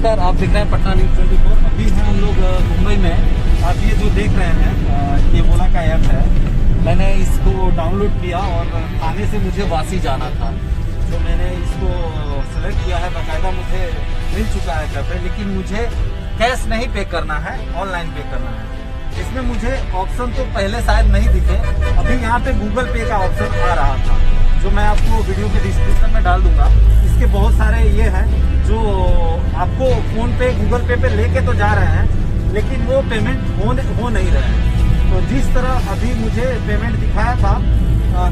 नमस्कार, आप देख रहे हैं पटना न्यूज़ 24। अभी हैं हम लोग मुंबई में। आप ये जो देख रहे हैं ये ओला का ऐप है। मैंने इसको डाउनलोड किया और थाने से मुझे वासी जाना था, तो मैंने इसको सेलेक्ट किया है। बाकायदा मुझे मिल चुका है कैफे, लेकिन मुझे कैश नहीं पे करना है, ऑनलाइन पे करना है। इसमें मुझे ऑप्शन तो पहले शायद नहीं दिखे, अभी यहाँ पे गूगल पे का ऑप्शन आ रहा था, जो मैं आपको वीडियो के डिस्क्रिप्शन में डाल दूंगा। इसके बहुत सारे ये हैं जो आपको फोन पे गूगल पे लेके तो जा रहे हैं, लेकिन वो पेमेंट हो नहीं रहे हैं। तो जिस तरह अभी मुझे पेमेंट दिखाया था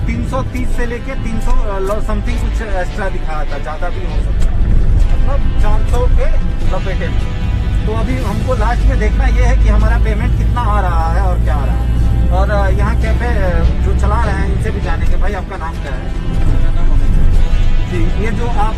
330 से लेके 300 समथिंग कुछ एक्स्ट्रा दिखाया था, ज़्यादा भी हो सकता है, मतलब 400 के लपेटे में। तो अभी हमको लास्ट में देखना ये है कि हमारा पेमेंट कितना आ रहा है और क्या आ रहा है। और यहाँ कैफे जो चला रहे हैं इनसे भी जानेंगे। भाई आपका नाम क्या है? जी, ये जो आप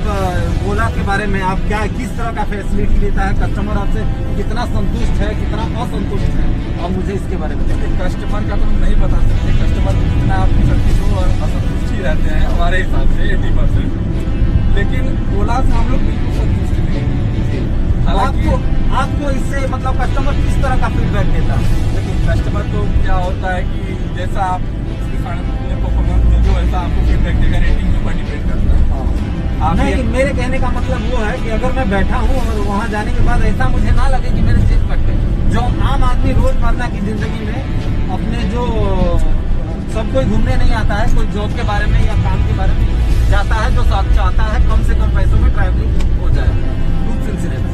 ओला के बारे में आप क्या किस तरह का फैसिलिटी देता है, कस्टमर आपसे कितना संतुष्ट है, कितना असंतुष्ट है, और मुझे इसके बारे में कस्टमर का तो हम नहीं बता सकते। कस्टमर कितना आपकी सर्विस हो और असंतुष्ट ही रहते हैं हमारे हिसाब से 80%, लेकिन ओला से हम लोग बिल्कुल संतुष्ट नहीं हैं। आपको इससे मतलब कस्टमर किस तरह का फीडबैक देता है? लेकिन कस्टमर को क्या होता है कि जैसा आप परफॉर्मेंस दोगे वैसा आपको फीडबैक देगा, रेटिंग के ऊपर डिपेंड करता है। नहीं, मेरे कहने का मतलब वो है कि अगर मैं बैठा हूँ और वहाँ जाने के बाद ऐसा मुझे ना लगे कि मेरे जेब कट गए। जो आम आदमी रोजमर्रा की जिंदगी में अपने जो सब कोई घूमने नहीं आता है, कोई जॉब के बारे में या काम के बारे में जाता है, जो चाहता है कम से कम पैसों में ट्रैवलिंग हो जाए। दूसरे सिलसिले में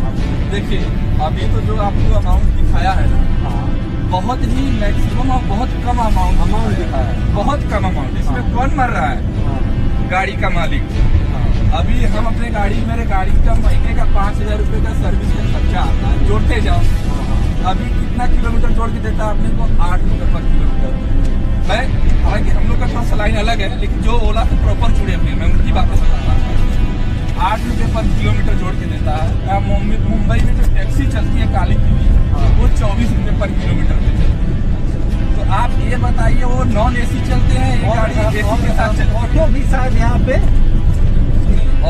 देखिए, अभी तो जो आपको अमाउंट दिखाया है ना, बहुत ही मैक्सिमम और बहुत कम अमाउंट दिखाया है, बहुत कम अमाउंट। इसमें कौन मर रहा है? गाड़ी का मालिक। अभी हम अपने मेरे गाड़ी का महीने का 5000 रुपये का सर्विस का खर्चा आता है, जोड़ते जाओ। अभी कितना किलोमीटर जोड़ के देता है आपने को? 8 रुपये पर किलोमीटर। मैं हालांकि हम लोग का थोड़ा लाइन अलग है, लेकिन जो ओला से प्रॉपर जुड़े हुए हैं मैं उनकी बातें बता रहा हूँ। 8 रुपये पर किलोमीटर जोड़ के देता है। मुंबई में जो टैक्सी चलती है काली पीली, वो 24 रुपये पर किलोमीटर पे चलती है। तो आप ये बताइए, वो नॉन एसी चलते हैं, ये गाड़ी एसी के साथ चलती है। ऑटो भी शायद यहाँ पे,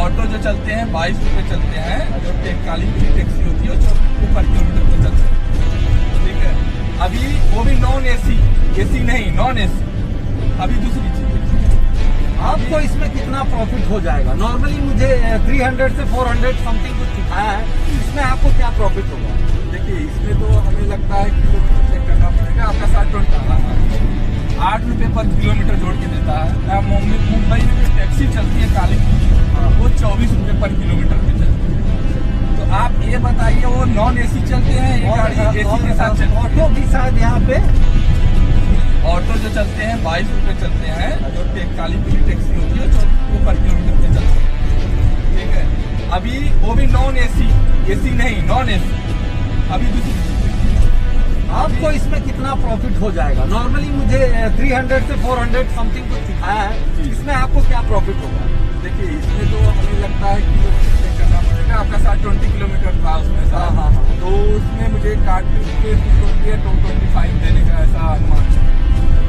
ऑटो जो चलते हैं 22 रुपये चलते हैं, जो काली पीली टैक्सी होती है 24 रुपये पर किलोमीटर पे चलते हैं। ठीक है, अभी वो भी नॉन एसी, एसी नहीं, नॉन एसी। अभी दूसरी चीज, आपको इसमें कितना प्रॉफिट हो जाएगा? नॉर्मली मुझे 300 से 400 समथिंग कुछ दिखाया है, इसमें आपको क्या प्रॉफिट होगा? देखिए, इसमें तो हमें लगता है किलोमीटर चेक करना पड़ेगा। आपका 8 रुपये पर किलोमीटर जोड़ के देता है। मुंबई में जो टैक्सी चलती है काली पीली, वो 24 रुपये पर किलोमीटर पे चलती है। तो आप ये बताइए, वो नॉन एसी चलते हैं, ये गाड़ी एसी के साथ चलती है। ऑटो भी शायद यहाँ पे, ऑटो जो चलते हैं 22 रुपये चलते हैं, जो काली पीली टैक्सी होती है 24 रुपये पर किलोमीटर पे चलते हैं। ठीक है, अभी वो भी नॉन एसी, एसी नहीं, नॉन एसी। अभी दूसरी आपको इसमें कितना प्रॉफिट हो जाएगा? नॉर्मली मुझे 300 से 400 समथिंग कुछ दिखाया है, इसमें आपको क्या प्रॉफिट होगा? देखिए, इसमें तो हमें लगता है किलोमीटर चेक करना पड़ेगा। आपका 720 किलोमीटर था उसमें साथ। हाँ। तो उसमें मुझे काट के 225 देने का ऐसा अनुमान है।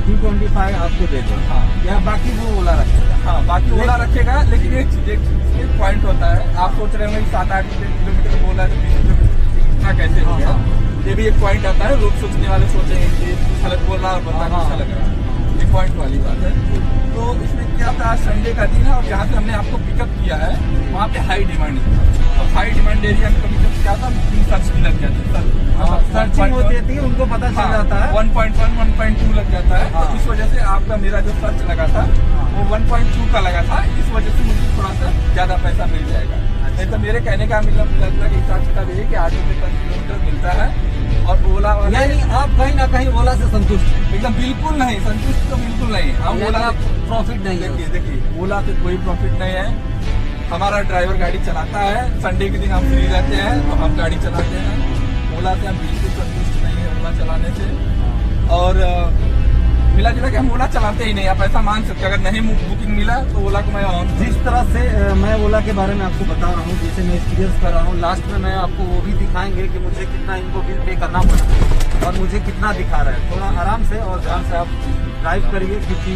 225 आपको दे दो। हाँ, या बाकी वो ओला रखेगा? हाँ, बाकी ओला रखेगा। लेकिन एक पॉइंट होता है, आप सोच रहे होंगे 7-8 रुपये किलोमीटर बोला है तो 20 किलोमीटर इतना कैसे हो गया? ये भी एक पॉइंट आता है। लोग सोचने वाले सोचेंगे कि गलत बोल रहा और बता अच्छा लग रहा है, ये पॉइंट वाली बात है। तो इसमें क्या था, संडे का दिन है और जहाँ से हमने आपको पिकअप किया है वहाँ पे हाई डिमांड था। और हाई डिमांड एरिया में कभी जब क्या था, सर्च भी लग जाती है। सर्चिंग होती है, उनको पता चल जाता है। 1.1, 1.2 लग जाता है। तो इस वजह से आपका मेरा जो सर्च लगा था वो 1.2 का लगा था। इस वजह से मुझे थोड़ा सा ज्यादा पैसा मिल जाएगा। नहीं तो मेरे कहने का मतलब हिसाब किताब ये कि 8 रुपये पर किलोमीटर मिलता है। और ओला वाले, यानी आप कहीं ना कहीं ओला से संतुष्ट हैं? एकदम बिल्कुल नहीं संतुष्ट, तो बिल्कुल नहीं। हम ओला प्रॉफिट नहीं है। देखिए, ओला से कोई प्रॉफिट नहीं है। हमारा ड्राइवर गाड़ी चलाता है, संडे के दिन हम फ्री रहते हैं तो हम गाड़ी चलाते हैं। ओला से हम बिल्कुल संतुष्ट नहीं है, ओला चलाने से। और मिला जुला के हम ओला चलाते ही नहीं। आप ऐसा मान सकते, अगर नहीं बुकिंग मिला तो ओला को मैं जिस तरह से मैं ओला के बारे में आपको बता रहा हूँ, जैसे मैं एक्सपीरियंस कर रहा हूँ, लास्ट में मैं आपको वो भी दिखाएंगे कि मुझे कितना इनको बिल पे करना पड़ा और मुझे कितना दिखा रहा है। थोड़ा आराम से और ध्यान से आप ड्राइव करिए, क्योंकि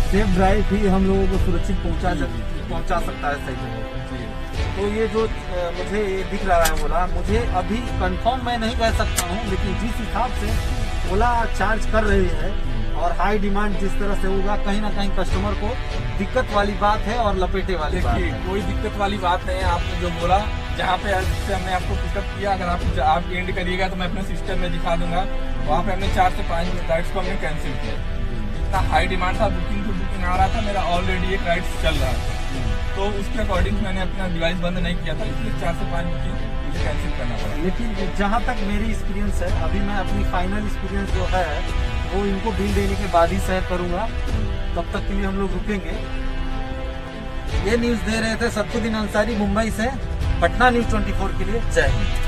सेफ ड्राइव ही हम लोगों को सुरक्षित पहुँचा सकता है सही जगह। तो ये जो मुझे ये दिख रहा है ओला, मुझे अभी कंफर्म मैं नहीं कह सकता हूँ, लेकिन जिस हिसाब से ओला चार्ज कर रही है और हाई डिमांड जिस तरह से होगा, कहीं ना कहीं कस्टमर को दिक्कत वाली बात है और लपेटे वाली बात देखिए है। कोई दिक्कत वाली बात नहीं है। आपने जो बोला, जहाँ पे जिससे हमने आपको पिकअप किया, अगर आप एंड करिएगा तो मैं अपने सिस्टम में दिखा दूंगा। वहाँ पे हमने 4 से 5 राइड्स को हमने कैंसिल किया। इतना हाई डिमांड था, बुकिंग टू बुकिंग आ रहा था, मेरा ऑलरेडी एक राइड्स चल रहा था, तो उसके अकॉर्डिंग मैंने अपना डिवाइस बंद नहीं किया था, इसलिए 4 से 5 बुकिंग मुझे कैंसिल करना पड़ा। लेकिन जहाँ तक मेरी एक्सपीरियंस है, अभी मैं अपनी फाइनल एक्सपीरियंस जो है वो इनको बिल देने के बाद ही शेयर करूंगा। तब तक के लिए हम लोग रुकेंगे। ये न्यूज़ दे रहे थे सत्तुद्दीन अंसारी मुंबई से। पटना न्यूज़ 24 के लिए जय हिंद।